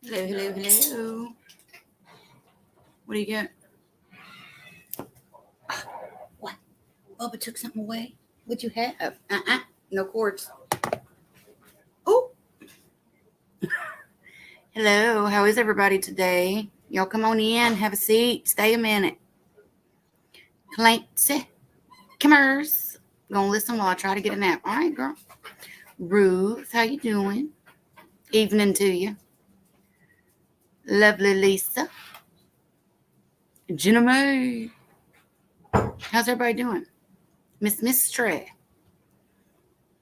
Hello, hello, hello. What do you get? What? Bubba took something away? What'd you have? No cords. Oh. Hello, how is everybody today? Y'all come on in, have a seat, stay a minute. Clancy, Kimmers. Gonna listen while I try to get a nap. All right, girl. Ruth, how you doing? Evening to you. Lovely Lisa. Jenna May. How's everybody doing? Miss Mystery.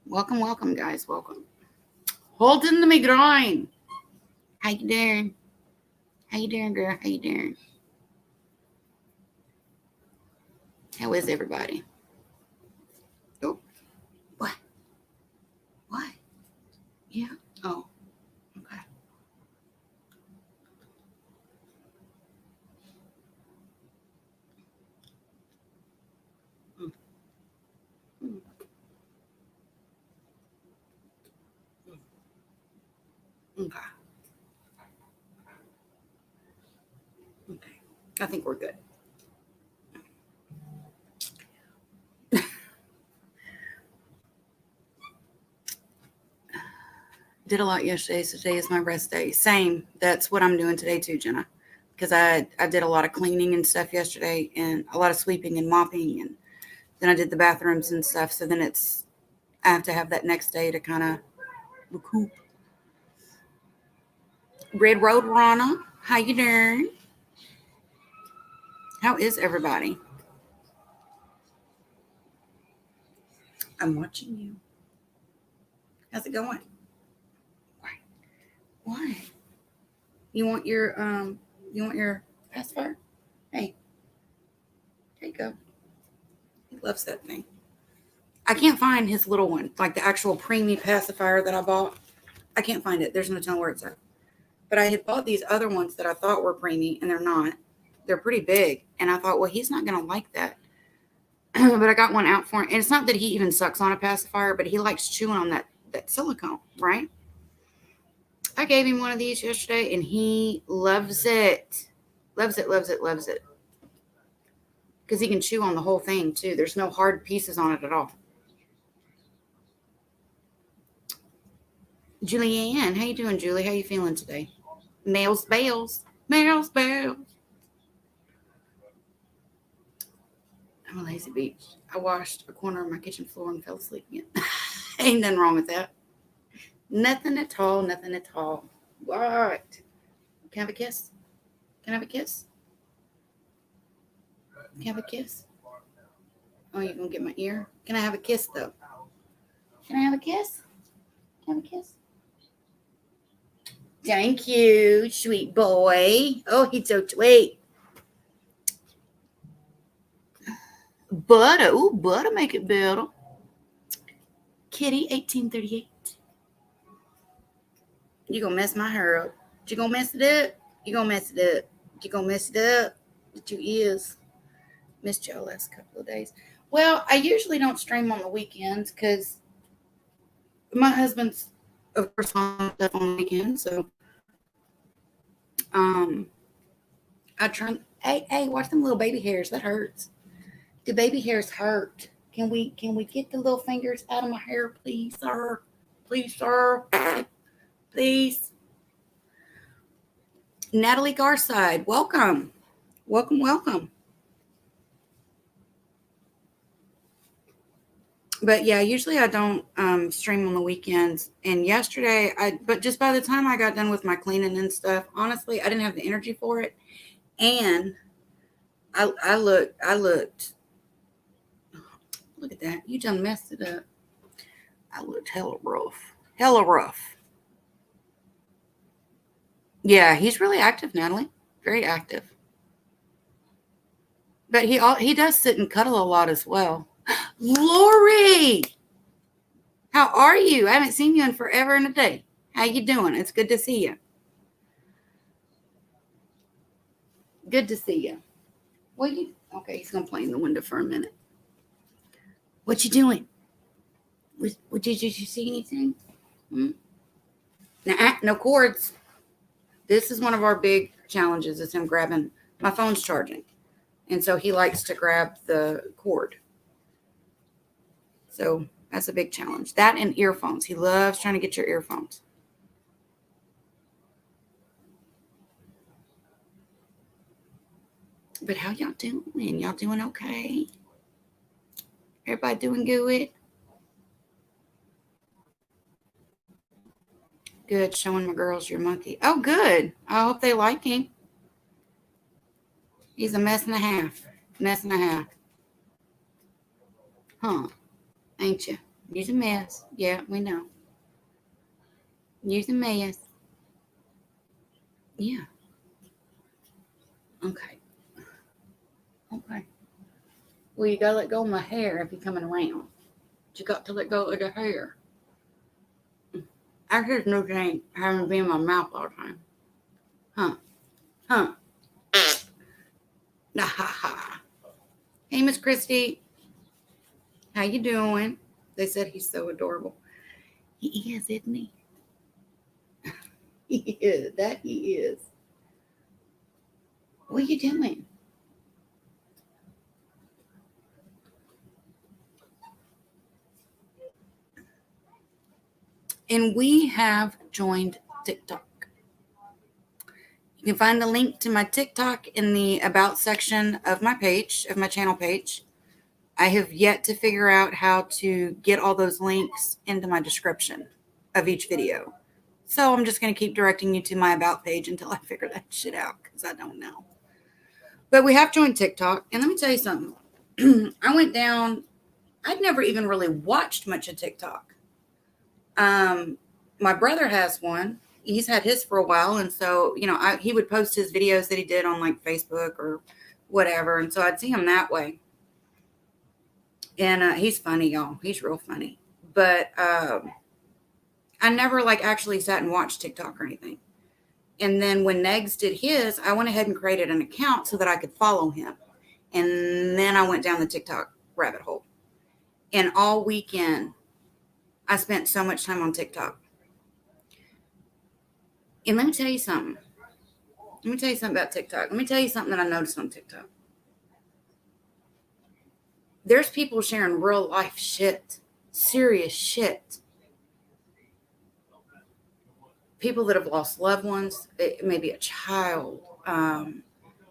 Welcome, welcome, guys. Welcome. Holding the migraine. How you doing? How you doing, girl? How you doing? How is everybody? Oh, what? What? Yeah. Oh, okay. Mm, mm, okay. Okay. I think we're good. Did a lot yesterday, so today is my rest day. Same. That's what I'm doing today too, Jenna. Because I did a lot of cleaning and stuff yesterday, and a lot of sweeping and mopping, and then I did the bathrooms and stuff. So then I have to have that next day to kind of recoup. Red Road Rana, how you doing? How is everybody? I'm watching you. How's it going? Why? You want your pacifier? Hey, there you go. He loves that thing. I can't find his little one, like the actual preemie pacifier that I bought. I can't find it. There's no telling where it's at. But I had bought these other ones that I thought were preemie, and they're not. They're pretty big, and I thought, well, he's not gonna like that. But I got one out for him, and it's not that he even sucks on a pacifier, but he likes chewing on that silicone, right? I gave him one of these yesterday, and he loves it. Loves it, loves it, loves it. Because he can chew on the whole thing, too. There's no hard pieces on it at all. Julianne, how you doing, Julie? How you feeling today? Nails, bells. Nails, bells. I'm a lazy beach. I washed a corner of my kitchen floor and fell asleep again. Ain't nothing wrong with that. Nothing at all, nothing at all. What? Can I have a kiss? Can I have a kiss? Can I have a kiss? Oh, you're going to get my ear? Can I have a kiss, though? Can I have a kiss? Can I have a kiss? Thank you, sweet boy. Oh, he's so sweet. Butter. Ooh, butter make it better. Kitty, 1838. You gonna mess my hair up. You gonna mess it up? You gonna mess it up? You gonna mess it up? With your ears. Missed y'all last couple of days. Well, I usually don't stream on the weekends because my husband's, of course, on stuff on the weekends. So, I try. Hey, watch them little baby hairs. That hurts. The baby hairs hurt. Can we get the little fingers out of my hair, please, sir? Please, sir. Please. Natalie Garside, welcome. Welcome, welcome. But yeah, usually I don't stream on the weekends. And yesterday, but just by the time I got done with my cleaning and stuff, honestly, I didn't have the energy for it. And I looked. Look at that. You done messed it up. I looked hella rough. Hella rough. Yeah, he's really active, Natalie. Very active. But he does sit and cuddle a lot as well. Lori, how are you? I haven't seen you in forever and a day. How you doing? It's good to see you. Good to see you. Okay, he's gonna play in the window for a minute. What you doing? Did you see anything? Nah, no cords. This is one of our big challenges is him grabbing, my phone's charging. And so he likes to grab the cord. So that's a big challenge. That and earphones. He loves trying to get your earphones. But how y'all doing? Y'all doing okay? Everybody doing good? Good. Showing my girls your monkey. Oh, good. I hope they like him. He's a mess and a half. Mess and a half. Huh. Ain't you? He's a mess. Yeah, we know. He's a mess. Yeah. Okay. Okay. Well, you gotta let go of my hair if you're coming around. You got to let go of the hair. I just no thing having to be in my mouth all the time. Huh. Huh. Nah, ha, ha. Hey, Miss Christy. How you doing? They said he's so adorable. He is, isn't he? He is. That he is. What are you doing? And we have joined TikTok. You can find the link to my TikTok in the About section of my page, of my channel page. I have yet to figure out how to get all those links into my description of each video. So I'm just going to keep directing you to my About page until I figure that shit out because I don't know. But we have joined TikTok. And let me tell you something. I went down. I'd never even really watched much of TikTok. My brother has one. He's had his for a while. And so, he would post his videos that he did on like Facebook or whatever. And so I'd see him that way. And he's funny, y'all. He's real funny. But I never like actually sat and watched TikTok or anything. And then when Negs did his, I went ahead and created an account so that I could follow him. And then I went down the TikTok rabbit hole. And all weekend, I spent so much time on TikTok. And let me tell you something. Let me tell you something about TikTok. Let me tell you something that I noticed on TikTok. There's people sharing real life shit, serious shit. People that have lost loved ones, maybe a child.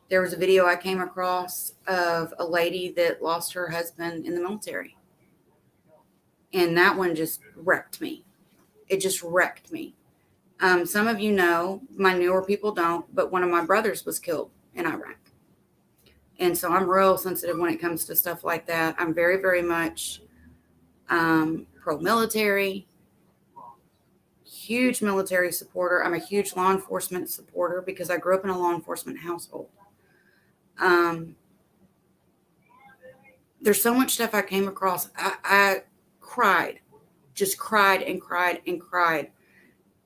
There was a video I came across of a lady that lost her husband in the military. And that one just wrecked me. It just wrecked me. Some of you know, my newer people don't, but one of my brothers was killed in Iraq. And so I'm real sensitive when it comes to stuff like that. I'm very, very much pro-military, huge military supporter. I'm a huge law enforcement supporter because I grew up in a law enforcement household. There's so much stuff I came across. I cried, just cried and cried and cried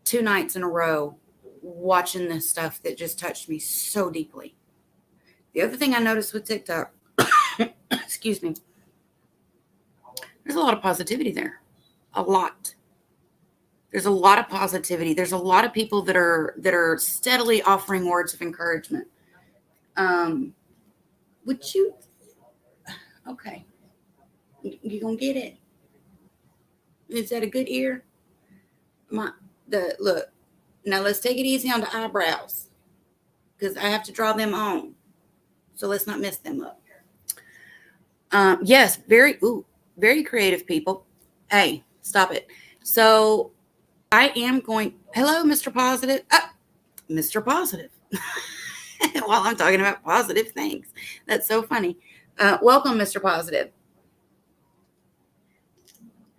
2 nights in a row watching this stuff that just touched me so deeply. The other thing I noticed with TikTok, excuse me, there's a lot of positivity there. A lot. There's a lot of positivity. There's a lot of people that are steadily offering words of encouragement. Would you? Okay. You gonna get it? Is that a good ear? Look. Now let's take it easy on the eyebrows because I have to draw them on. So let's not mess them up. Yes, very creative people. Hey, stop it. So I am going. Hello, Mr. Positive. Mr. Positive. While I'm talking about positive things. That's so funny. Welcome, Mr. Positive.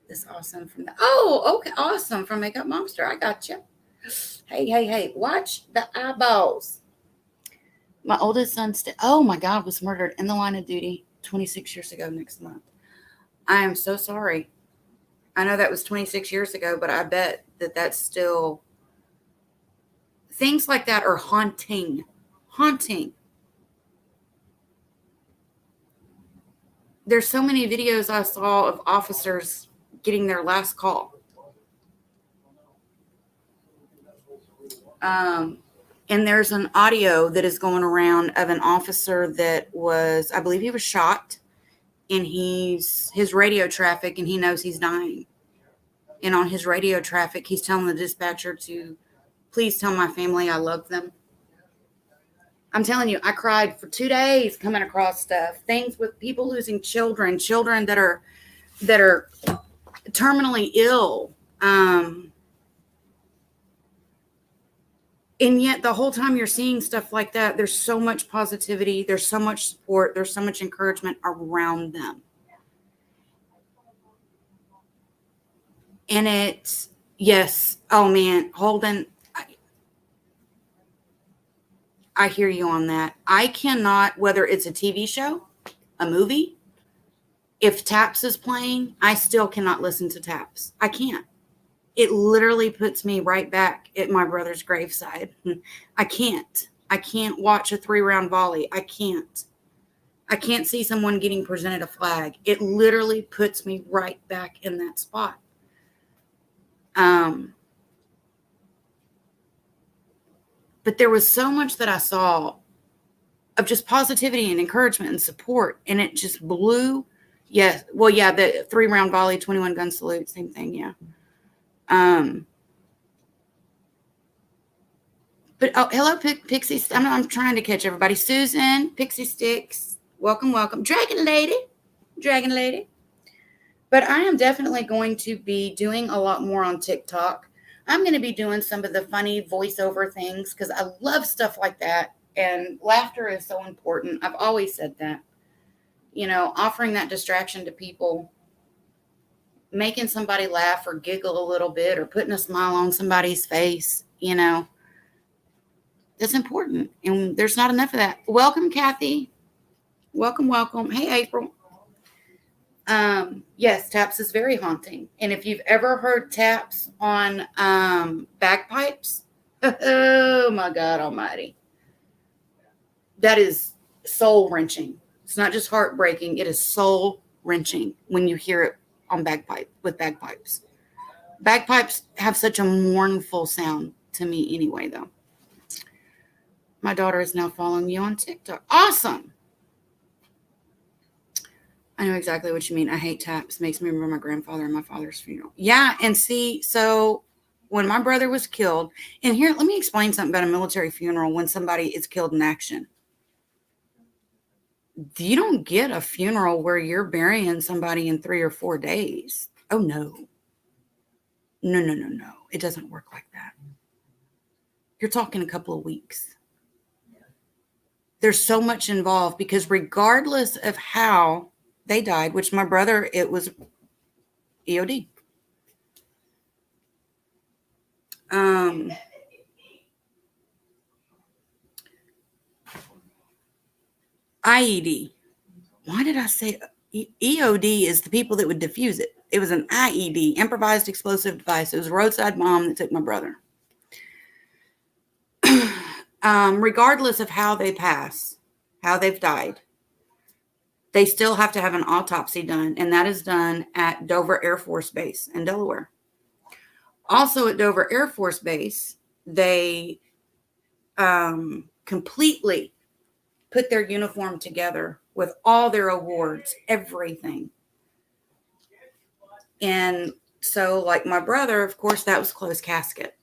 This awesome from the. Oh, okay, awesome from Makeup Monster. I got you. Hey. Watch the eyeballs. My oldest son, oh my God, was murdered in the line of duty 26 years ago next month. I am so sorry. I know that was 26 years ago, but I bet that's still, things like that are haunting. There's so many videos I saw of officers getting their last call. And there's an audio that is going around of an officer that was, I believe he was shot, and his radio traffic, and he knows he's dying. And on his radio traffic, he's telling the dispatcher to please tell my family I love them. I'm telling you, I cried for 2 days coming across stuff, things with people losing children that are terminally ill. And yet the whole time you're seeing stuff like that, there's so much positivity, there's so much support, there's so much encouragement around them. And it's, yes, oh man, Holden, I hear you on that. I cannot, whether it's a TV show, a movie, if Taps is playing, I still cannot listen to Taps. I can't. It literally puts me right back at my brother's graveside. I can't watch a 3-round volley. I can't see someone getting presented a flag. It literally puts me right back in that spot. But there was so much that I saw of just positivity and encouragement and support, and it just blew. Yes, well, yeah, the 3-round volley, 21 gun salute, same thing, yeah. But oh, hello, Pixie. I'm trying to catch everybody. Susan, Pixie Sticks, welcome, Dragon Lady. But I am definitely going to be doing a lot more on TikTok. I'm going to be doing some of the funny voiceover things because I love stuff like that. And laughter is so important. I've always said that. You know, offering that distraction to people, making somebody laugh or giggle a little bit or putting a smile on somebody's face, you know, that's important. And there's not enough of that. Welcome, Kathy. Welcome. Hey, April. Yes, Taps is very haunting. And if you've ever heard Taps on bagpipes, oh my God almighty. That is soul wrenching. It's not just heartbreaking. It is soul wrenching when you hear it on bagpipes. Bagpipes have such a mournful sound to me anyway, though. My daughter is now following you on TikTok. Awesome. I know exactly what you mean. I hate Taps. Makes me remember my grandfather and my father's funeral. Yeah, and see, so when my brother was killed, and here, let me explain something about a military funeral when somebody is killed in action. You don't get a funeral where you're burying somebody in 3 or 4 days. Oh, no. No. It doesn't work like that. You're talking a couple of weeks. There's so much involved because regardless of how they died, which my brother, it was EOD. IED. Why did I say EOD is the people that would defuse it? It was an IED, improvised explosive device. It was a roadside bomb that took my brother. Regardless of how they pass, how they've died, they still have to have an autopsy done, and that is done at Dover Air Force Base in Delaware. Also at Dover Air Force Base, they completely put their uniform together with all their awards, everything. And so, like my brother, of course, that was closed casket.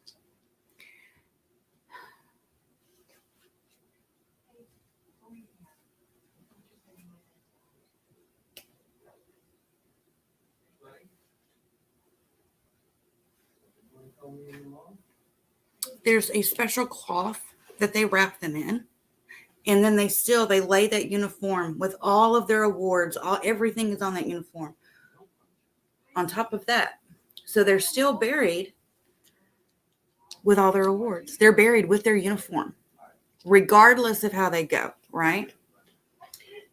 There's a special cloth that they wrap them in. And then they lay that uniform with all of their awards, everything is on that uniform. On top of that. So they're still buried with all their awards. They're buried with their uniform, regardless of how they go, right?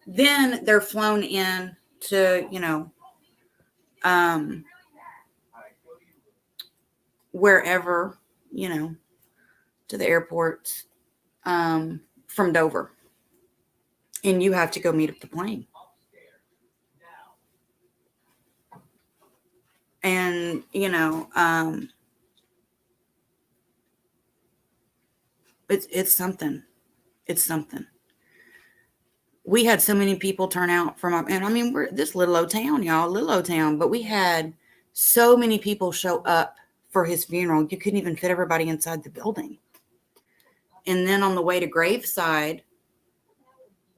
Then they're flown in to, wherever, to the airports from Dover. And you have to go meet up the plane. And, It's something. It's something. We had so many people turn out from, and I mean, we're this little old town, y'all, little old town, but we had so many people show up for his funeral. You couldn't even fit everybody inside the building. And then on the way to graveside,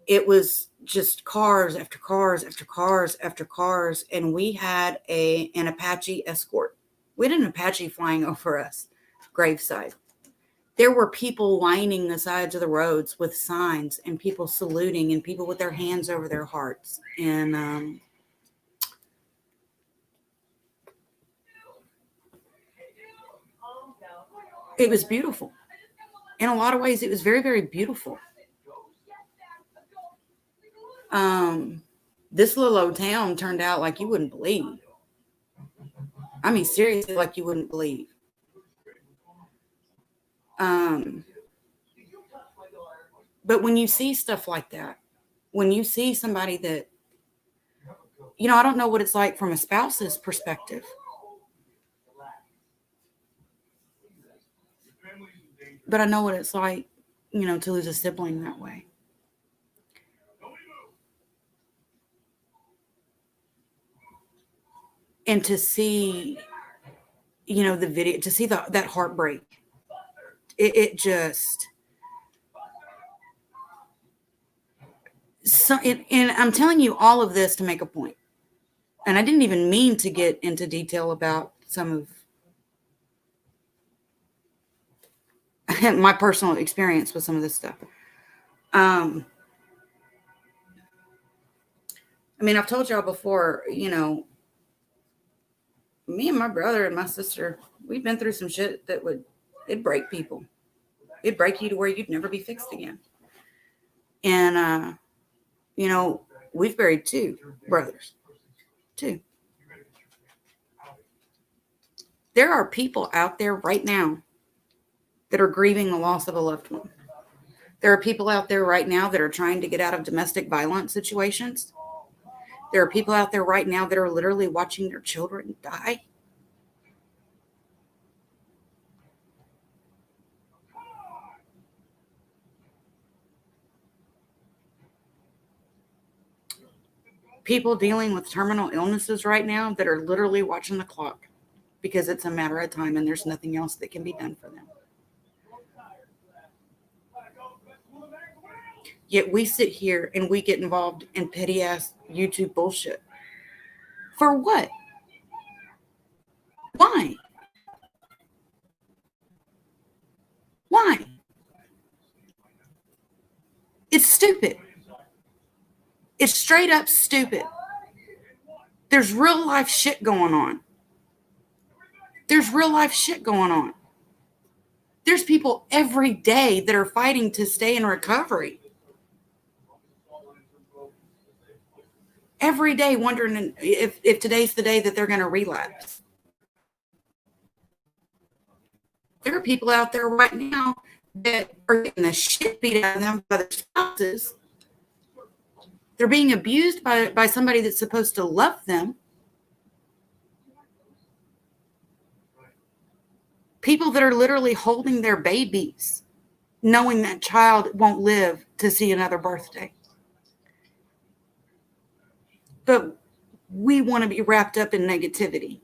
it was just cars after cars after cars after cars. And we had an Apache escort. We had an Apache flying over us, graveside. There were people lining the sides of the roads with signs and people saluting and people with their hands over their hearts. And it was beautiful. In a lot of ways, it was very, very beautiful. This little old town turned out like you wouldn't believe. I mean, seriously, like you wouldn't believe. But when you see stuff like that, when you see somebody that, I don't know what it's like from a spouse's perspective. But I know what it's like, to lose a sibling that way. And to see, the video, to see that heartbreak, it just, and I'm telling you all of this to make a point. And I didn't even mean to get into detail about some of my personal experience with some of this stuff. I mean, I've told y'all before, me and my brother and my sister, we've been through some shit that it'd break people. It'd break you to where you'd never be fixed again. And, we've buried 2 brothers. 2. There are people out there right now that are grieving the loss of a loved one. There are people out there right now that are trying to get out of domestic violence situations. There are people out there right now that are literally watching their children die. People dealing with terminal illnesses right now that are literally watching the clock because it's a matter of time and there's nothing else that can be done for them. Yet we sit here and we get involved in petty ass YouTube bullshit. For what? Why? Why? It's stupid. It's straight up stupid. There's real life shit going on. There's real life shit going on. There's people every day that are fighting to stay in recovery. Every day wondering if today's the day that they're going to relapse. There are people out there right now that are getting the shit beat out of them by their spouses. They're being abused by somebody that's supposed to love them. People that are literally holding their babies, knowing that child won't live to see another birthday. But we want to be wrapped up in negativity.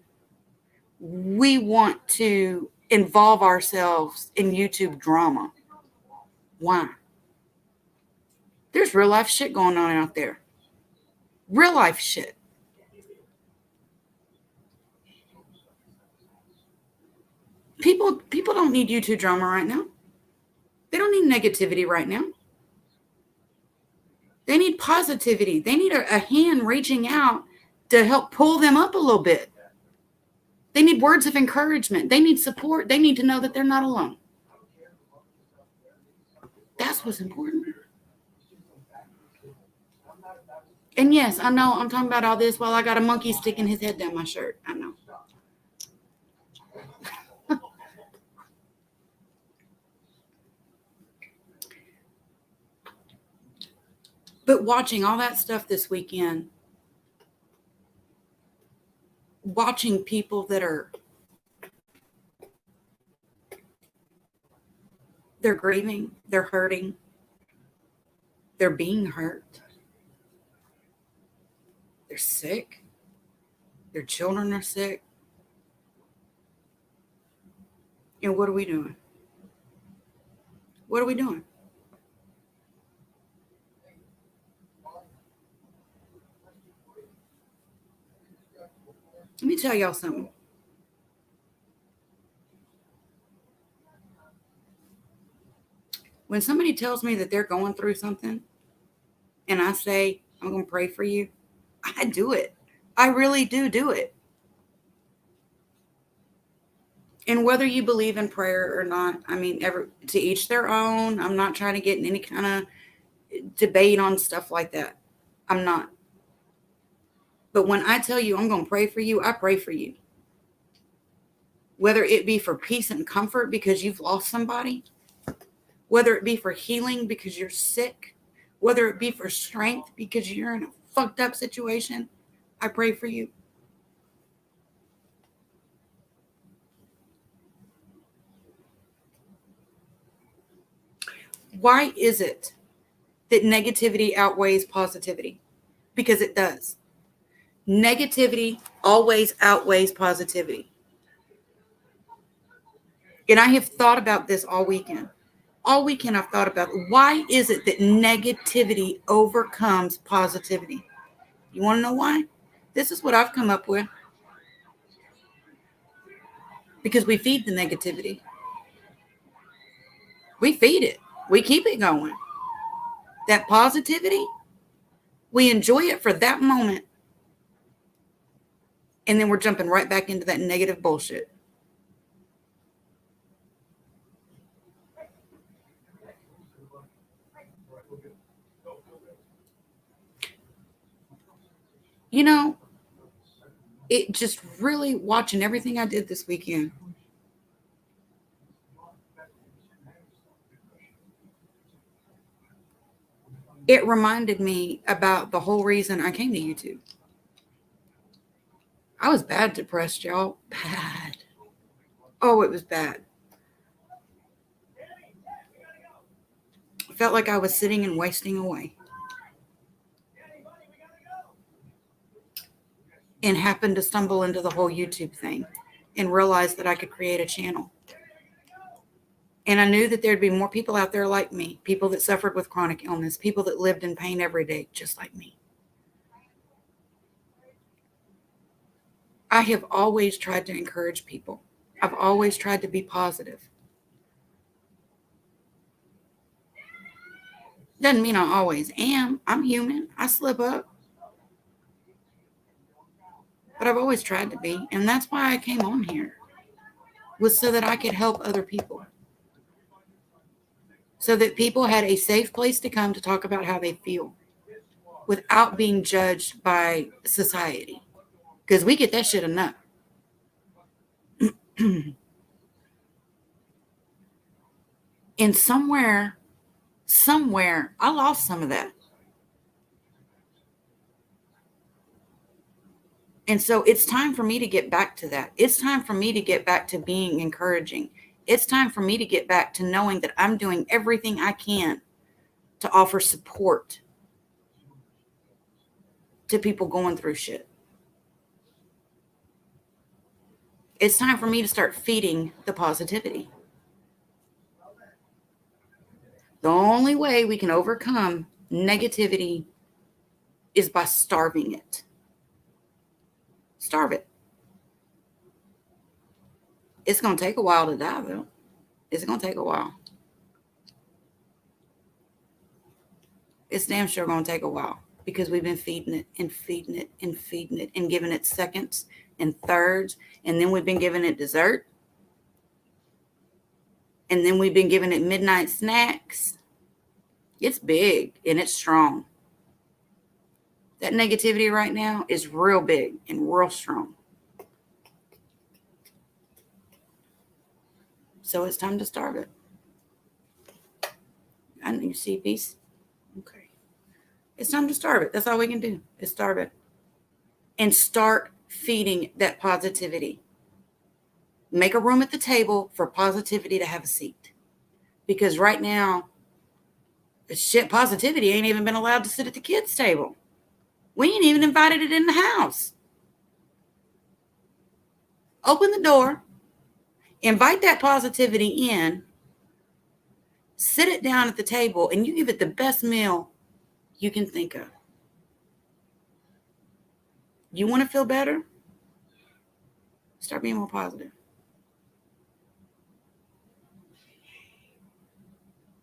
We want to involve ourselves in YouTube drama. Why? There's real life shit going on out there. Real life shit. People don't need YouTube drama right now. They don't need negativity right now. They need positivity. They need a hand reaching out to help pull them up a little bit. They need words of encouragement. They need support. They need to know that they're not alone. That's what's important. And yes, I know I'm talking about all this while I got a monkey sticking his head down my shirt. I know. But watching all that stuff this weekend, watching people that are They're grieving. They're hurting. They're being hurt. They're sick. Their children are sick. And what are we doing? What are we doing? Let me tell y'all something. When somebody tells me that they're going through something and I say, I'm going to pray for you, I do it. I really do it. And whether you believe in prayer or not, I mean, to each their own. I'm not trying to get in any kind of debate on stuff like that. I'm not. But when I tell you I'm going to pray for you, I pray for you. Whether it be for peace and comfort because you've lost somebody, whether it be for healing because you're sick, whether it be for strength because you're in a fucked up situation, I pray for you. Why is it that negativity outweighs positivity? Because it does. Negativity always outweighs positivity. And I have thought about this all weekend. All weekend I've thought about why is it that negativity overcomes positivity? You want to know why? This is what I've come up with. Because we feed the negativity. We feed it. We keep it going. That positivity, we enjoy it for that moment. And then we're jumping right back into that negative bullshit. You know, it just really watching everything I did this weekend. It reminded me about the whole reason I came to YouTube. I was bad depressed, y'all. Bad. Oh, it was bad. I felt like I was sitting and wasting away. And happened to stumble into the whole YouTube thing and realized that I could create a channel. And I knew that there'd be more people out there like me, people that suffered with chronic illness, people that lived in pain every day, just like me. I have always tried to encourage people. I've always tried to be positive. Doesn't mean I always am. I'm human. I slip up. But I've always tried to be. And that's why I came on here, was so that I could help other people. So that people had a safe place to come to talk about how they feel without being judged by society. Because we get that shit enough. And somewhere, I lost some of that. And so it's time for me to get back to that. It's time for me to get back to being encouraging. It's time for me to get back to knowing that I'm doing everything I can to offer support to people going through shit. It's time for me to start feeding the positivity. The only way we can overcome negativity is by starving it. Starve it. It's going to take a while to die, though. It's going to take a while. It's damn sure going to take a while because we've been feeding it and feeding it and feeding it and giving it seconds and thirds. And then we've been giving it dessert. And then we've been giving it midnight snacks. It's big and it's strong. That negativity right now is real big and real strong. So it's time to starve it. I know you see peace. Okay. It's time to starve it. That's all we can do is starve it. And start feeding that positivity. Make a room at the table for positivity to have a seat. Because right now, shit positivity ain't even been allowed to sit at the kids' table. We ain't even invited it in the house. Open the door, invite that positivity in, sit it down at the table, and you give it the best meal you can think of. You want to feel better? Start being more positive.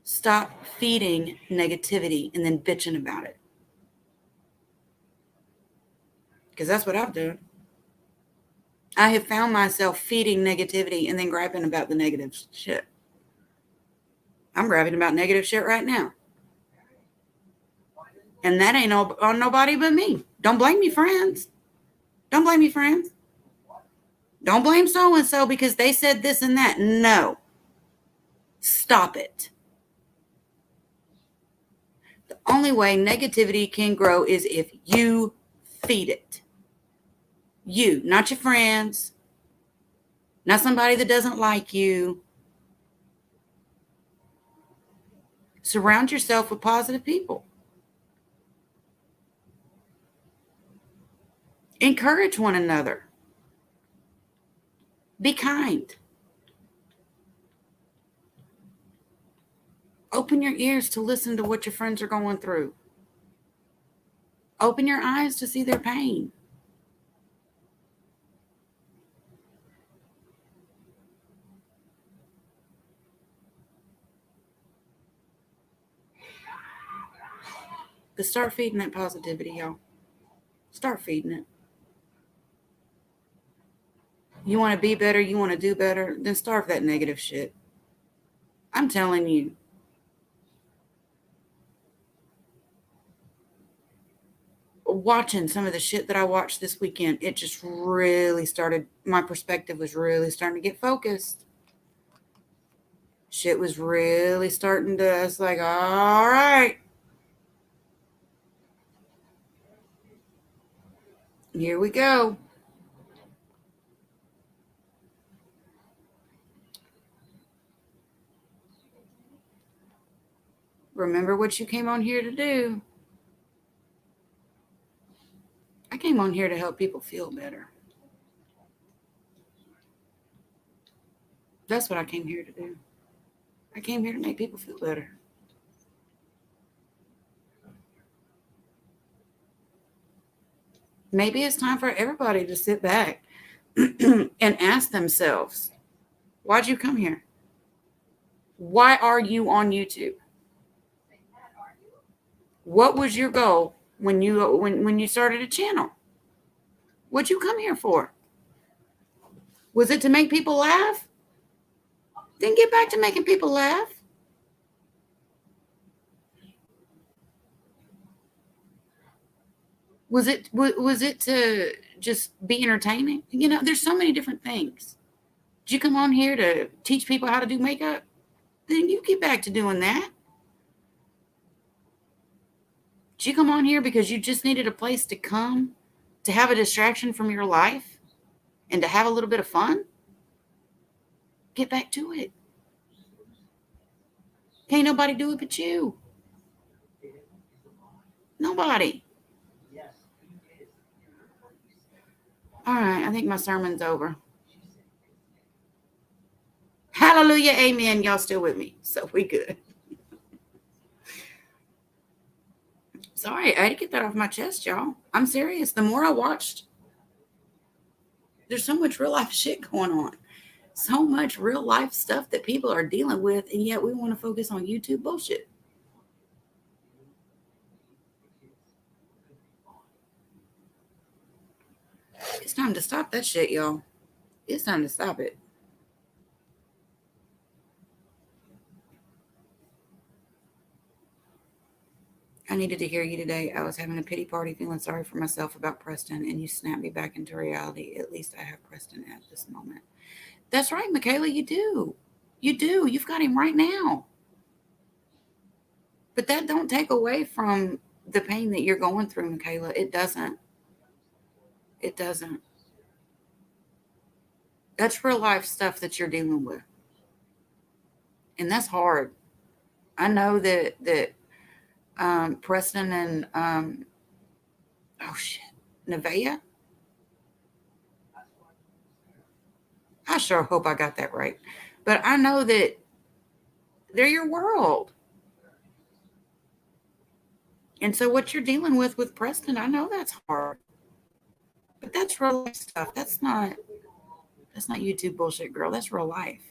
Stop feeding negativity and then bitching about it. Because that's what I've done. I have found myself feeding negativity and then griping about the negative shit. I'm griping about negative shit right now. And that ain't on nobody but me. Don't blame me, friends. Don't blame me, friends. Don't blame so-and-so because they said this and that. No. Stop it. The only way negativity can grow is if you feed it. You, not your friends, not somebody that doesn't like you. Surround yourself with positive people. Encourage one another. Be kind. Open your ears to listen to what your friends are going through. Open your eyes to see their pain. But start feeding that positivity, y'all. Start feeding it. You want to be better, you want to do better, then starve that negative shit. I'm telling you. Watching some of the shit that I watched this weekend, it just really started, my perspective was really starting to get focused. Shit was really starting to, it's like, all right. Here we go. Remember what you came on here to do. I came on here to help people feel better. That's what I came here to do. I came here to make people feel better. Maybe it's time for everybody to sit back and ask themselves, why'd you come here? Why are you on YouTube? What was your goal when you started a channel? What'd you come here for? Was it to make people laugh? Then get back to making people laugh. Was it to just be entertaining? You know, there's so many different things. Did you come on here to teach people how to do makeup? Then you get back to doing that. Did you come on here because you just needed a place to come to have a distraction from your life and to have a little bit of fun? Get back to it. Can't nobody do it but you. Nobody. All right, I think my sermon's over. Hallelujah, amen. Y'all still with me, so we good. Sorry, I had to get that off my chest, y'all. I'm serious. The more I watched, there's so much real life shit going on. So much real life stuff that people are dealing with, and yet we want to focus on YouTube bullshit. It's time to stop that shit, y'all. It's time to stop it. I needed to hear you today. I was having a pity party feeling sorry for myself about Preston, and you snapped me back into reality. At least I have Preston at this moment. That's right, Michaela, you do. You do. You've got him right now. But that don't take away from the pain that you're going through, Michaela. It doesn't. It doesn't. That's real life stuff that you're dealing with. And that's hard. I know that Preston and oh shit, Nevaeh. I sure hope I got that right, but I know that they're your world. And so what you're dealing with Preston, I know that's hard, but that's real life stuff. That's not YouTube bullshit, girl. That's real life.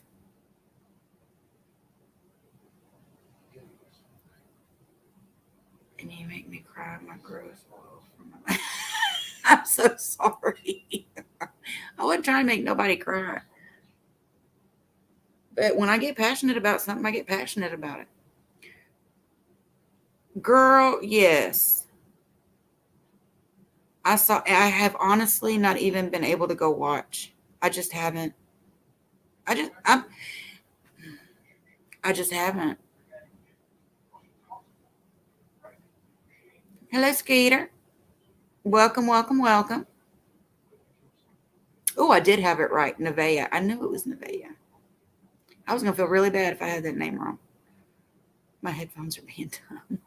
And you make me cry my gross. I'm so sorry. I wasn't trying to make nobody cry. But when I get passionate about something, I get passionate about it. Girl, yes. I have honestly not even been able to go watch. I just haven't. I just I'm I just haven't. Hello, Skeeter. Welcome, welcome, welcome. Oh, I did have it right. Nevaeh. I knew it was Nevaeh. I was gonna feel really bad if I had that name wrong. My headphones are being dumb.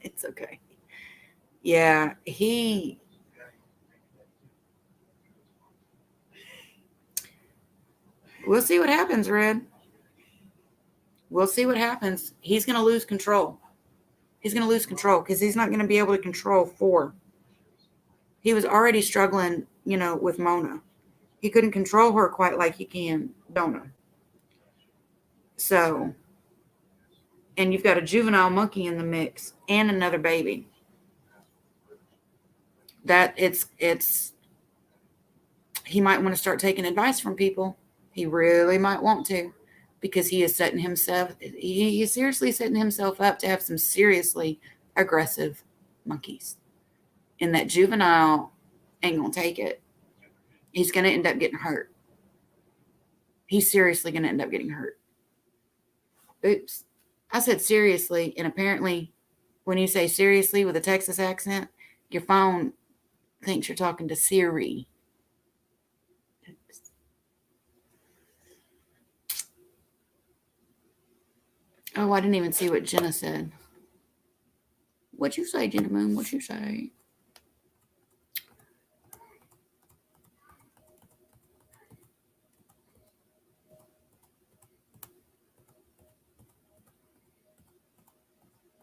It's okay. Yeah, we'll see what happens, Red. We'll see what happens. He's gonna lose control. He's gonna lose control because he's not gonna be able to control four. He was already struggling, with Mona. He couldn't control her quite like he can Donna. So, and you've got a juvenile monkey in the mix and another baby. That it's he might want to start taking advice from people. He really might want to, because he is setting himself. He is seriously setting himself up to have some seriously aggressive monkeys, and that juvenile ain't gonna take it. He's gonna end up getting hurt. He's seriously gonna end up getting hurt. Oops. I said seriously, and apparently, when you say seriously with a Texas accent, your phone thinks you're talking to Siri. Oops. Oh, I didn't even see what Jenna said. What'd you say, Jenna Moon? What'd you say?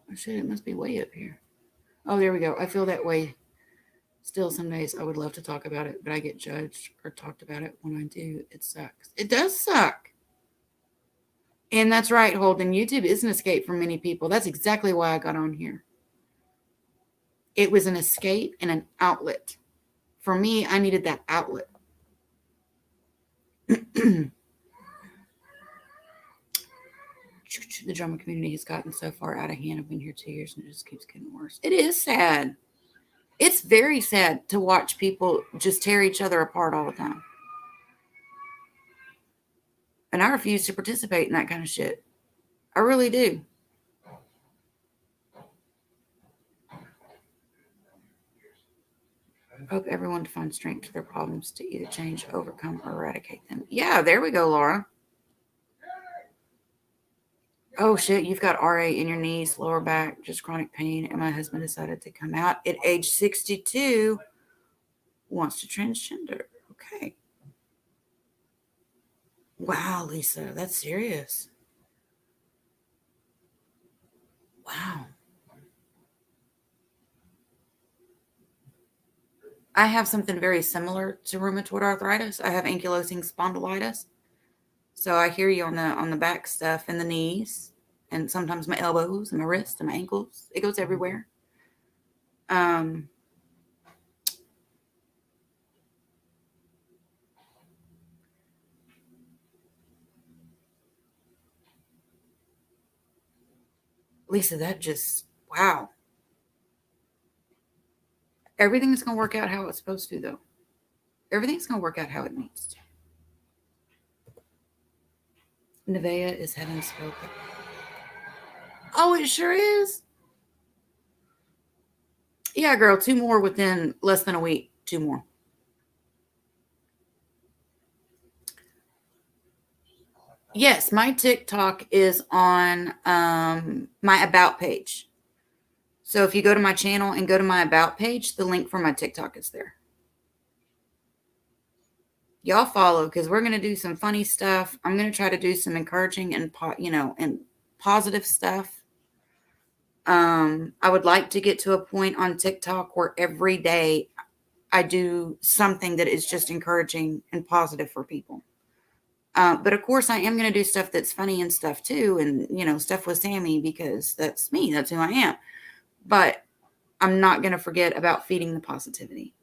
I said it must be way up here. Oh, there we go. I feel that way still some days. I would love to talk about it, but I get judged or talked about it. When I do, it sucks. It does suck. And that's right, Holden. YouTube is an escape for many people. That's exactly why I got on here. It was an escape and an outlet. For me, I needed that outlet. The drama community has gotten so far out of hand. I've been here 2 years and it just keeps getting worse. It is sad. It's very sad to watch people just tear each other apart all the time. And I refuse to participate in that kind of shit. I really do. I hope everyone finds strength to their problems to either change, overcome, or eradicate them. Yeah, there we go, Laura. Oh shit, you've got RA in your knees, lower back, just chronic pain. And my husband decided to come out at age 62, wants to transgender. Okay. Wow, Lisa, that's serious. Wow. I have something very similar to rheumatoid arthritis. I have ankylosing spondylitis. So I hear you on the back stuff and the knees, and sometimes my elbows and my wrists and my ankles. It goes everywhere. Um, Lisa, that just wow. Everything's gonna work out how it's supposed to, though. Everything's gonna work out how it needs to. Nevaeh is heaven spoken. Oh, it sure is. Yeah, girl, two more within less than a week. Two more. Yes, my TikTok is on my about page. So if you go to my channel and go to my about page, the link for my TikTok is there. Y'all follow because we're going to do some funny stuff. I'm going to try to do some encouraging and and positive stuff. I would like to get to a point on TikTok where every day I do something that is just encouraging and positive for people. But of course, I am going to do stuff that's funny and stuff too, and stuff with Sammy because that's me. That's who I am. But I'm not going to forget about feeding the positivity.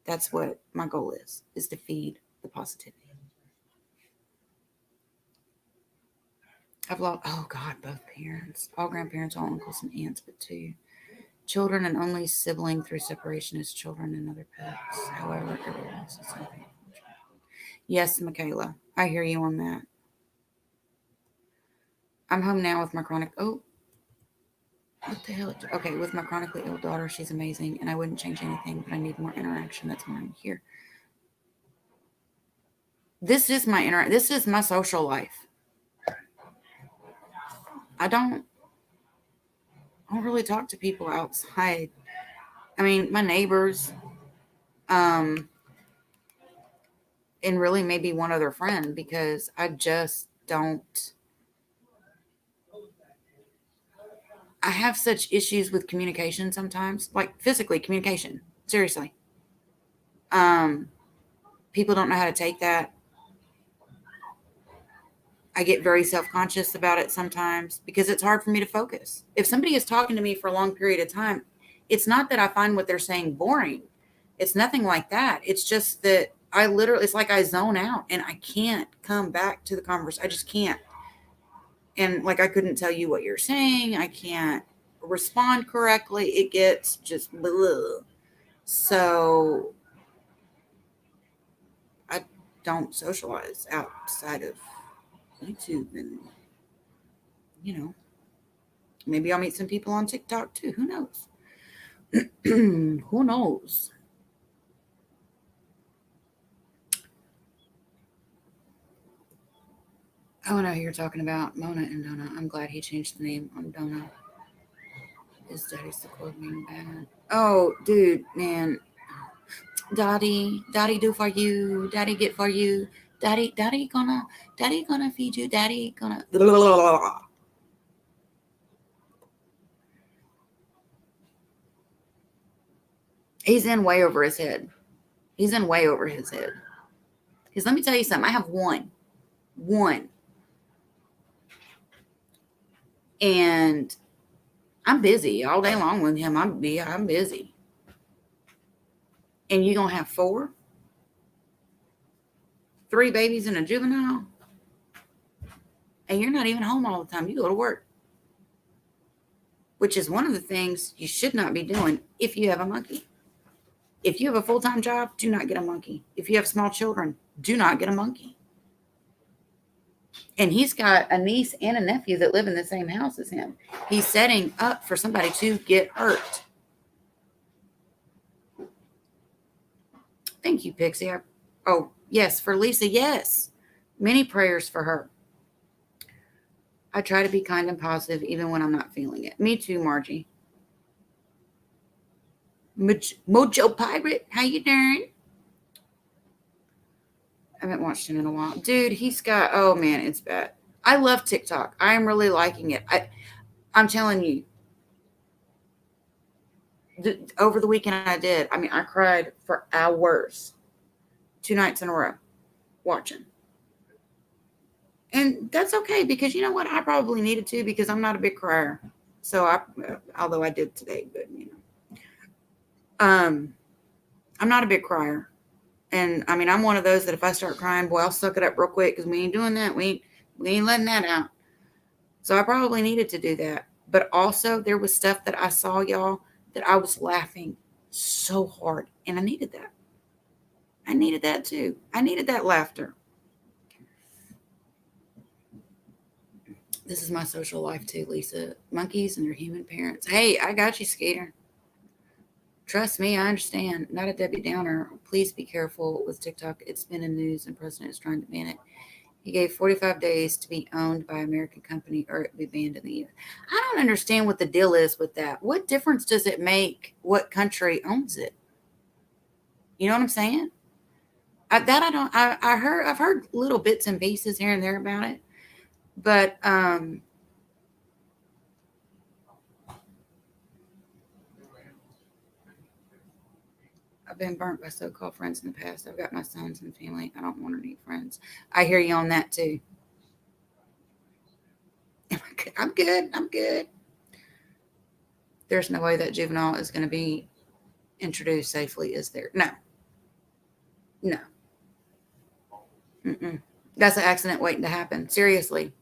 That's what my goal is to feed the positivity. I've lost, oh God, both parents, all grandparents, all uncles and aunts, but two children and only sibling through separation as children and other pets. However, everyone else is something. Yes, Michaela, I hear you on that. I'm home now with my what the hell? Okay, with my chronically ill daughter, she's amazing, and I wouldn't change anything, but I need more interaction. That's why I'm here. This is my social life. I don't really talk to people outside. I mean, my neighbors, um, and really maybe one other friend because I just don't. I have such issues with communication sometimes, like physically communication. Seriously. Um, People don't know how to take that. I get very self-conscious about it sometimes because it's hard for me to focus. If somebody is talking to me for a long period of time, it's not that I find what they're saying boring. It's nothing like that. It's just that it's like I zone out and I can't come back to the conversation. I just can't. And like I couldn't tell you what you're saying. I can't respond correctly. It gets just blah. So I don't socialize outside of YouTube and you know, maybe I'll meet some people on TikTok too. Who knows? Who knows? Oh, I know who you're talking about. Mona and Donna. I'm glad he changed the name on Donna. His daddy's the coordinating bad. Oh, dude, man. Daddy do for you. Daddy get for you. Daddy gonna feed you. Daddy gonna. He's in way over his head. He's in way over his head. Because let me tell you something. I have one, and I'm busy all day long with him. I'm busy. And you gonna have four, three babies and a juvenile, and you're not even home all the time. You go to work, which is one of the things you should not be doing if you have a monkey. If you have a full-time job, do not get a monkey. If you have small children, do not get a monkey. And he's got a niece and a nephew that live in the same house as him. He's setting up for somebody to get hurt. Thank you, Pixie. Oh, yes, for Lisa, yes. Many prayers for her. I try to be kind and positive even when I'm not feeling it. Me too, Margie. Mojo Pirate, how you doing? I haven't watched him in a while. Dude, oh man, it's bad. I love TikTok. I am really liking it. I'm telling you, over the weekend I did. I mean, I cried for hours, 2 nights in a row, watching. And that's okay because you know what? I probably needed to because I'm not a big crier. So although I did today, but I'm not a big crier. And I mean, I'm one of those that if I start crying, boy, I'll suck it up real quick because we ain't doing that. We ain't letting that out. So I probably needed to do that. But also, there was stuff that I saw, y'all, that I was laughing so hard. And I needed that. I needed that too. I needed that laughter. This is my social life too, Lisa. Monkeys and their human parents. Hey, I got you, Skater. Trust me, I understand. Not a Debbie Downer. Please be careful with TikTok. It's been in news and president is trying to ban it. He gave 45 days to be owned by an American company or it be banned in the U.S. I don't understand what the deal is with that. What difference does it make what country owns it? You know what I'm saying? That I don't. I've heard little bits and pieces here and there about it, but I've been burnt by so-called friends in the past. I've got my sons and family. I don't want any friends. I hear you on that too. I'm good. I'm good. There's no way that juvenile is going to be introduced safely, is there? No. No. Mm-mm. That's an accident waiting to happen. Seriously.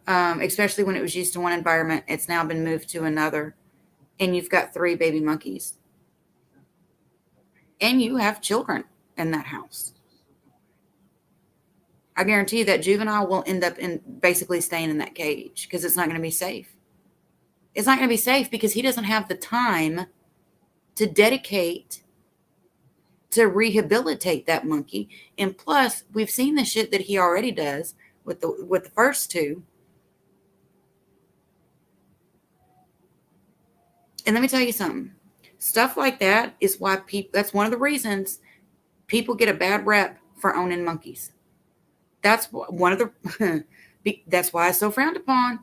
Especially when it was used to one environment, it's now been moved to another, and you've got 3 baby monkeys, and you have children in that house. I guarantee you that juvenile will end up in basically staying in that cage because it's not going to be safe. It's not going to be safe because he doesn't have the time to dedicate to rehabilitate that monkey. And plus, we've seen the shit that he already does with the first 2. And let me tell you something. Stuff like that is why people, that's one of the reasons people get a bad rep for owning monkeys. That's one of the, that's why it's so frowned upon.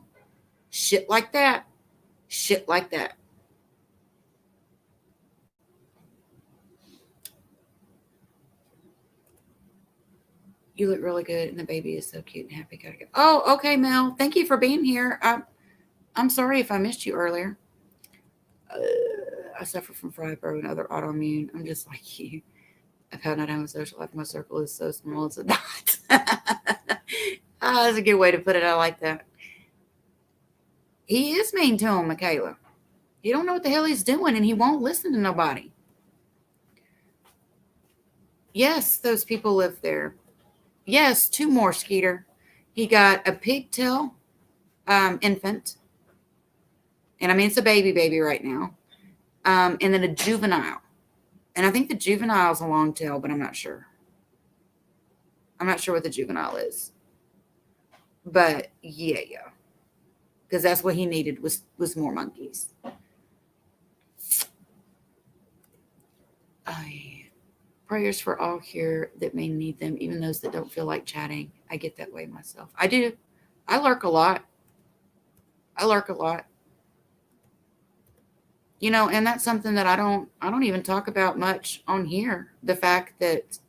Shit like that. Shit like that. You look really good, and the baby is so cute and happy. Gotta go. Oh, okay, Mel. Thank you for being here. I'm sorry if I missed you earlier. I suffer from fibro and other autoimmune. I'm just like you. I've had not having a social life. My circle is so small, it's a dot. That's a good way to put it. I like that. He is mean to him, Michaela. He don't know what the hell he's doing, and he won't listen to nobody. Yes, those people live there. Yes, 2 more, Skeeter. He got a pigtail infant, and I mean it's a baby right now, and then a juvenile. And I think the juvenile is a long tail, but I'm not sure. I'm not sure what the juvenile is. But yeah. Because that's what he needed was more monkeys. Prayers for all here that may need them, even those that don't feel like chatting. I get that way myself. I do. I lurk a lot. You know, and that's something that I don't even talk about much on here. The fact that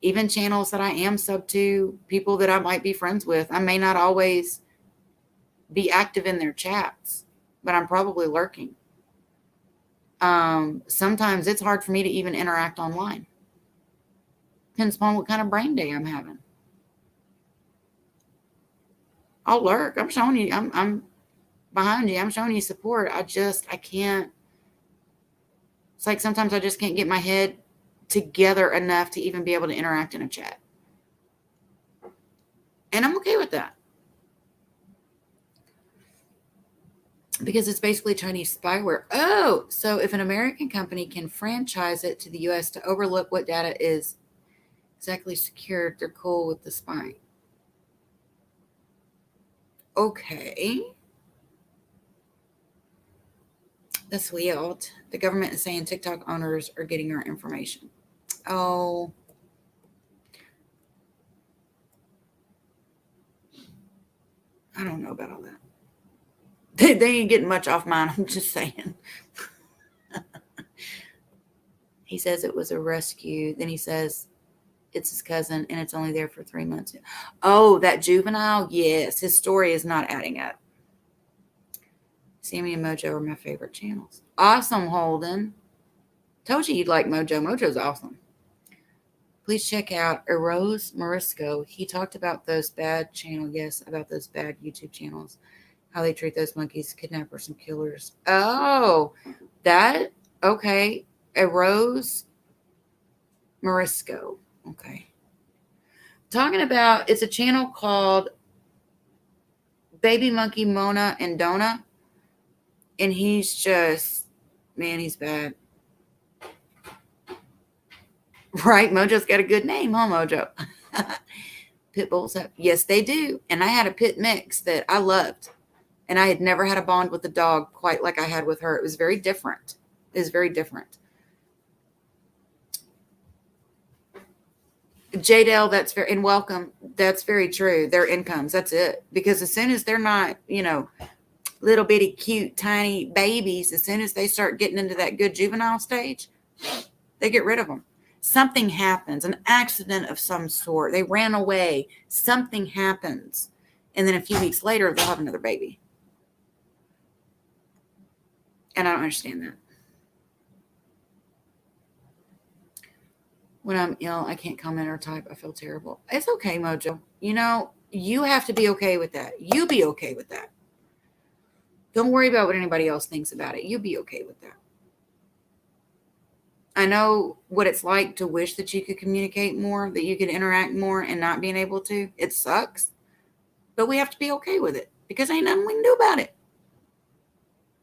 even channels that I am sub to, people that I might be friends with, I may not always be active in their chats, but I'm probably lurking. Sometimes it's hard for me to even interact online. Depends upon what kind of brain day I'm having. I'll lurk. I'm showing you. I'm behind you. I'm showing you support. I can't. It's like sometimes I just can't get my head together enough to even be able to interact in a chat. And I'm okay with that. Because it's basically Chinese spyware. Oh, so if an American company can franchise it to the U.S. to overlook what data is exactly secured, they're cool with the spying. Okay. That's weird. The government is saying TikTok owners are getting our information. Oh. I don't know about all that. They ain't getting much off mine. I'm just saying. He says it was a rescue. Then he says it's his cousin and it's only there for 3 months. Oh, that juvenile? Yes. His story is not adding up. Sammy and Mojo are my favorite channels. Awesome, Holden. Told you you'd like Mojo. Mojo's awesome. Please check out Eros Morisco. He talked about those bad channels. Yes, about those bad YouTube channels. How they treat those monkeys, kidnappers, and killers. Oh, that? Okay. Eros Morisco. Okay. Talking about, it's a channel called Baby Monkey Mona and Donna. And he's just, man, he's bad. Right? Mojo's got a good name, huh, Mojo? Pit bulls have, yes, they do. And I had a pit mix that I loved. And I had never had a bond with a dog quite like I had with her. It was very different. It was very different. Jadale, that's very, and welcome. That's very true. Their incomes, that's it. Because as soon as they're not, little bitty cute tiny babies, as soon as they start getting into that good juvenile stage, they get rid of them. Something happens, an accident of some sort. They ran away. Something happens. And then a few weeks later, they'll have another baby. And I don't understand that. When I'm ill, I can't comment or type. I feel terrible. It's okay, Mojo. You have to be okay with that. You be okay with that. Don't worry about what anybody else thinks about it. You be okay with that. I know what it's like to wish that you could communicate more, that you could interact more, and not being able to. It sucks. But we have to be okay with it because ain't nothing we can do about it.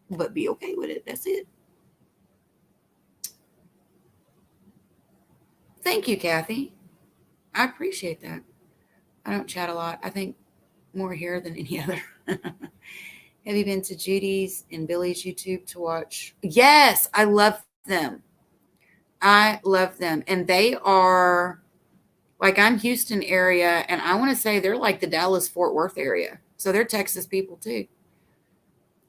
But be okay with it. That's it. Thank you, Kathy. I appreciate that. I don't chat a lot. I think more here than any other. Have you been to Judy's and Billy's YouTube to watch? Yes, I love them. I love them. And they are, like, I'm Houston area, and I want to say they're like the Dallas-Fort Worth area. So they're Texas people too.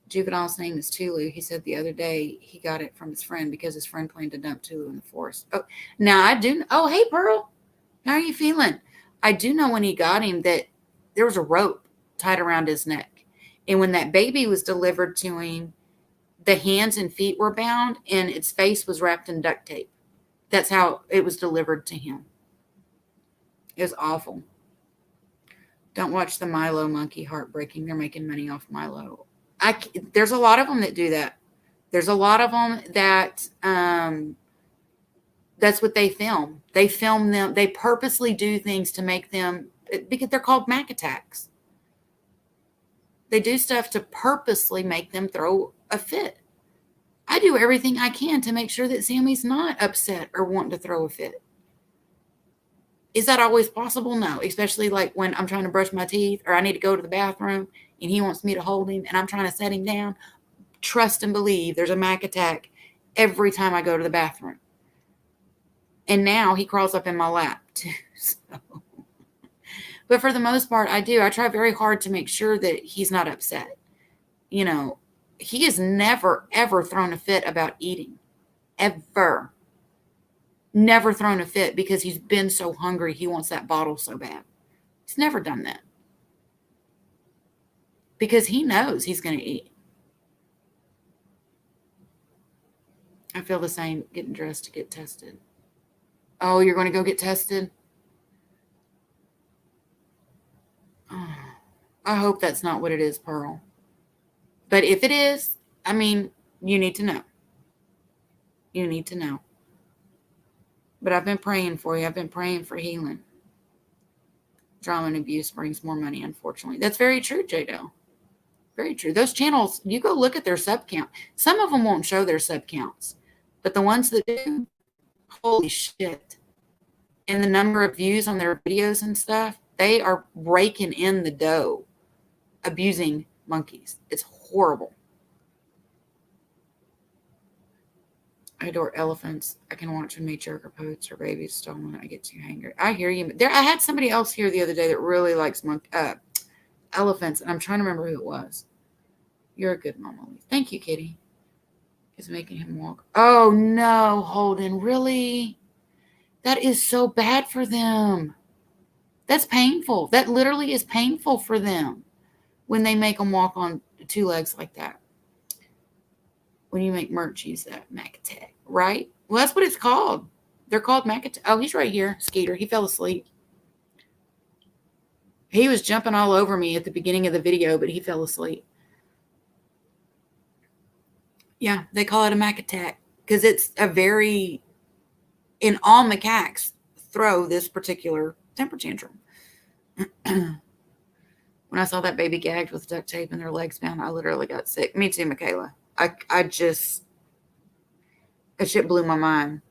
Juvenile's name is Tulu. He said the other day he got it from his friend because his friend planned to dump Tulu in the forest. Oh, now I do. Oh, hey, Pearl. How are you feeling? I do know when he got him that there was a rope tied around his neck. And when that baby was delivered to him, the hands and feet were bound and its face was wrapped in duct tape. That's how it was delivered to him. It was awful. Don't watch the Milo monkey. Heartbreaking. They're making money off Milo. There's a lot of them that do that. There's a lot of them that that's what they film. They film them. They purposely do things to make them, because they're called Mac attacks. They do stuff to purposely make them throw a fit. I do everything I can to make sure that Sammy's not upset or wanting to throw a fit. Is that always possible? No, especially like when I'm trying to brush my teeth or I need to go to the bathroom and he wants me to hold him and I'm trying to set him down. Trust and believe there's a Mac attack every time I go to the bathroom. And now he crawls up in my lap too. So. But for the most part, I do. I try very hard to make sure that he's not upset. He has never, ever thrown a fit about eating. Ever. Never thrown a fit because he's been so hungry. He wants that bottle so bad. He's never done that. Because he knows he's going to eat. I feel the same getting dressed to get tested. Oh, you're going to go get tested? Oh, I hope that's not what it is, Pearl. But if it is, you need to know. You need to know. But I've been praying for you. I've been praying for healing. Drama and abuse brings more money, unfortunately. That's very true, Jado. Very true. Those channels, you go look at their sub count. Some of them won't show their sub counts. But the ones that do, holy shit. And the number of views on their videos and stuff, they are raking in the dough, abusing monkeys. It's horrible. I adore elephants. I can watch when matriarch poets or babies stolen. I get too hangry. I hear you. I had somebody else here the other day that really likes elephants, and I'm trying to remember who it was. You're a good mama. Thank you, Kitty. Is making him walk. Oh no, Holden, really? That is so bad for them. That's painful. That literally is painful for them when they make them walk on two legs like that. When you make merch, use that Mac attack, right? Well, that's what it's called. They're called Mac attack. Oh, he's right here, Skeeter. He fell asleep. He was jumping all over me at the beginning of the video, but he fell asleep. Yeah, they call it a Mac attack because it's and all macaques throw this particular temper tantrum. When I saw that baby gagged with duct tape and their legs bound, I literally got sick. Me too, Michaela. That shit blew my mind.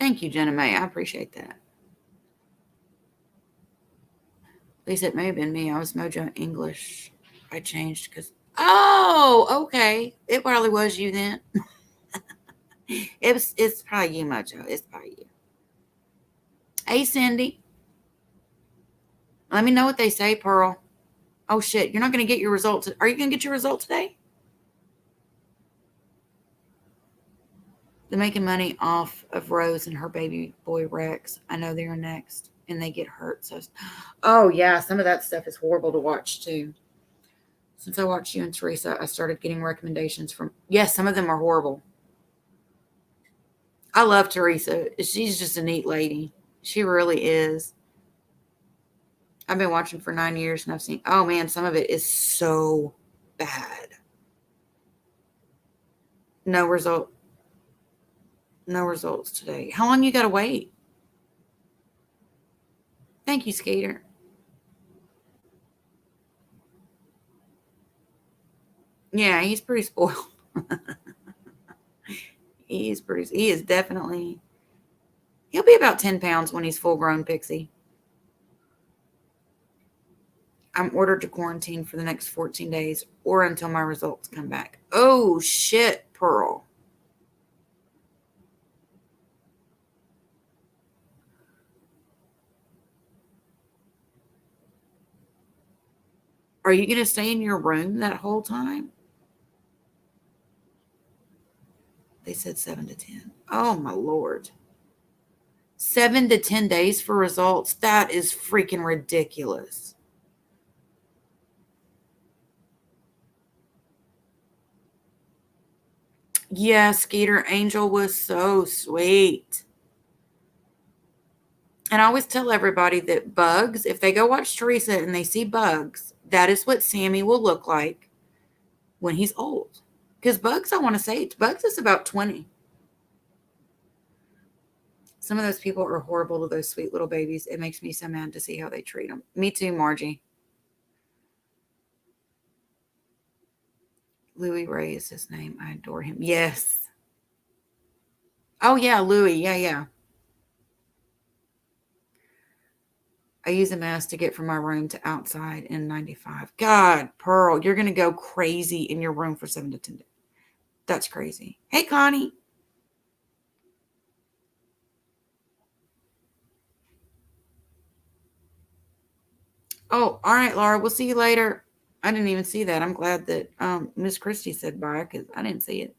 Thank you, Jenna May. I appreciate that. At least it may have been me. I was Mojo English. I changed because. Oh, okay. It probably was you then. It's probably you, Mojo. It's probably you. Hey, Cindy. Let me know what they say, Pearl. Oh shit, you're not gonna get your results. Are you gonna get your result today? They're making money off of Rose and her baby boy Rex. I know they're next, and they get hurt. So, oh yeah, some of that stuff is horrible to watch too. Since I watched you and Teresa, I started getting recommendations from. Yes, some of them are horrible. I love Teresa. She's just a neat lady. She really is. I've been watching for 9 years, and I've seen. Oh man, some of it is so bad. No result. No results today. How long you got to wait? Thank you, Skater. Yeah, he's pretty spoiled. He is definitely, he'll be about 10 pounds when he's full grown, Pixie. I'm ordered to quarantine for the next 14 days or until my results come back. Oh, shit, Pearl. Are you going to stay in your room that whole time? They said 7 to 10. Oh, my Lord. 7 to 10 days for results? That is freaking ridiculous. Yeah, Skeeter Angel was so sweet. And I always tell everybody that Bugs, if they go watch Teresa and they see Bugs, that is what Sammy will look like when he's old. Because Bugs, I want to say, Bugs is about 20. Some of those people are horrible to those sweet little babies. It makes me so mad to see how they treat them. Me too, Margie. Louis Ray is his name. I adore him. Yes. Oh, yeah, Louis. Yeah, yeah. I use a mask to get from my room to outside in 95. God, Pearl, you're going to go crazy in your room for 7 to 10 days. That's crazy. Hey, Connie. Oh, all right, Laura. We'll see you later. I didn't even see that. I'm glad that Miss Christie said bye because I didn't see it.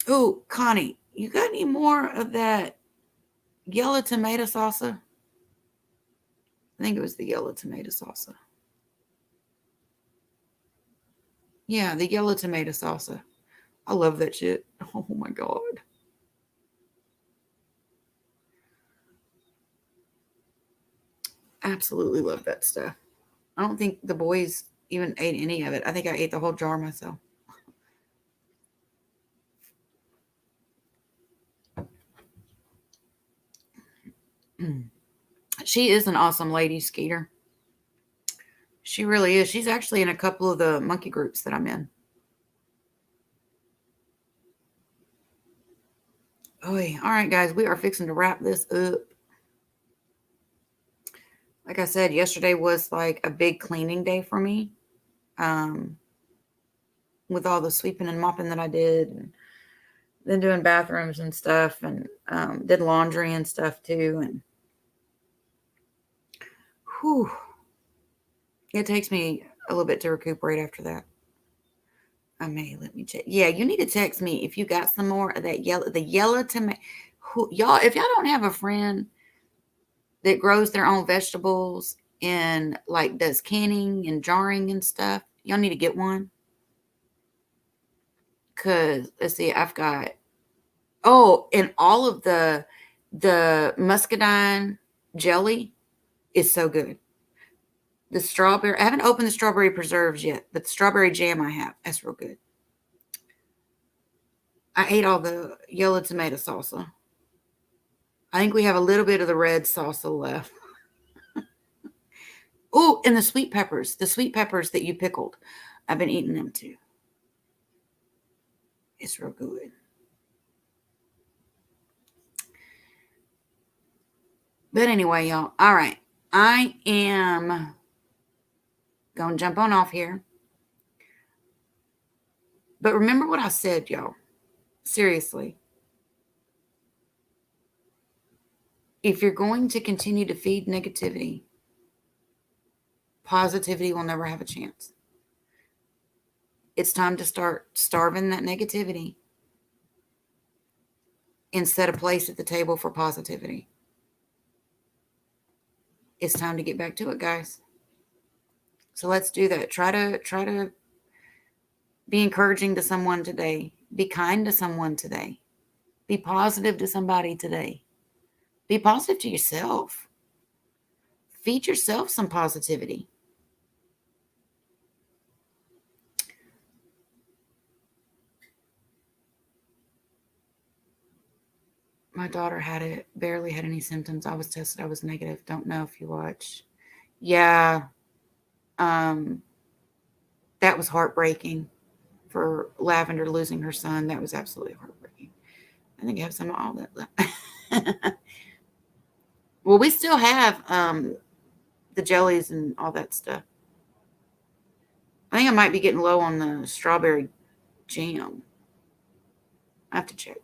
Oh, Connie, you got any more of that yellow tomato salsa? I think it was the yellow tomato salsa. Yeah, the yellow tomato salsa. I love that shit. Oh my God. Absolutely love that stuff. I don't think the boys even ate any of it. I think I ate the whole jar myself. She is an awesome lady, Skeeter. She really is. She's actually in a couple of the monkey groups that I'm in. Oh, all right, guys, we are fixing to wrap this up. Like I said, yesterday was like a big cleaning day for me. With all the sweeping and mopping that I did, and then doing bathrooms and stuff, and did laundry and stuff too. And whew, it takes me a little bit to recuperate after that. I may let me check. Yeah, you need to text me if you got some more of that yellow tomato. Y'all, if y'all don't have a friend that grows their own vegetables and like does canning and jarring and stuff, y'all need to get one. Cause let's see, I've got and all of the muscadine jelly is so good. The strawberry, I haven't opened the strawberry preserves yet, but the strawberry jam I have, that's real good. I ate all the yellow tomato salsa. I think we have a little bit of the red salsa left. Oh, and the sweet peppers that you pickled. I've been eating them too. It's real good. But anyway, y'all. All right. I am going to jump on off here. But remember what I said, y'all. Seriously. If you're going to continue to feed negativity, positivity will never have a chance. It's time to start starving that negativity and set a place at the table for positivity. It's time to get back to it, guys. So let's do that. Try to be encouraging to someone today. Be kind to someone today. Be positive to somebody today. Be positive to yourself. Feed yourself some positivity. My daughter had it, barely had any symptoms. I was tested. I was negative. Don't know if you watch. Yeah. That was heartbreaking for Lavender losing her son. That was absolutely heartbreaking. I think I have some of all that left. Well, we still have the jellies and all that stuff. I think I might be getting low on the strawberry jam. I have to check.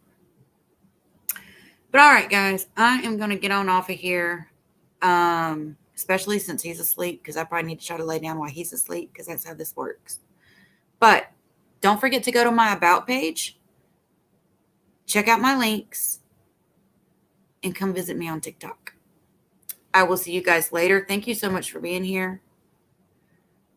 But all right, guys, I am going to get on off of here, especially since he's asleep, because I probably need to try to lay down while he's asleep, because that's how this works. But don't forget to go to my About page, check out my links, and come visit me on TikTok. I will see you guys later. Thank you so much for being here.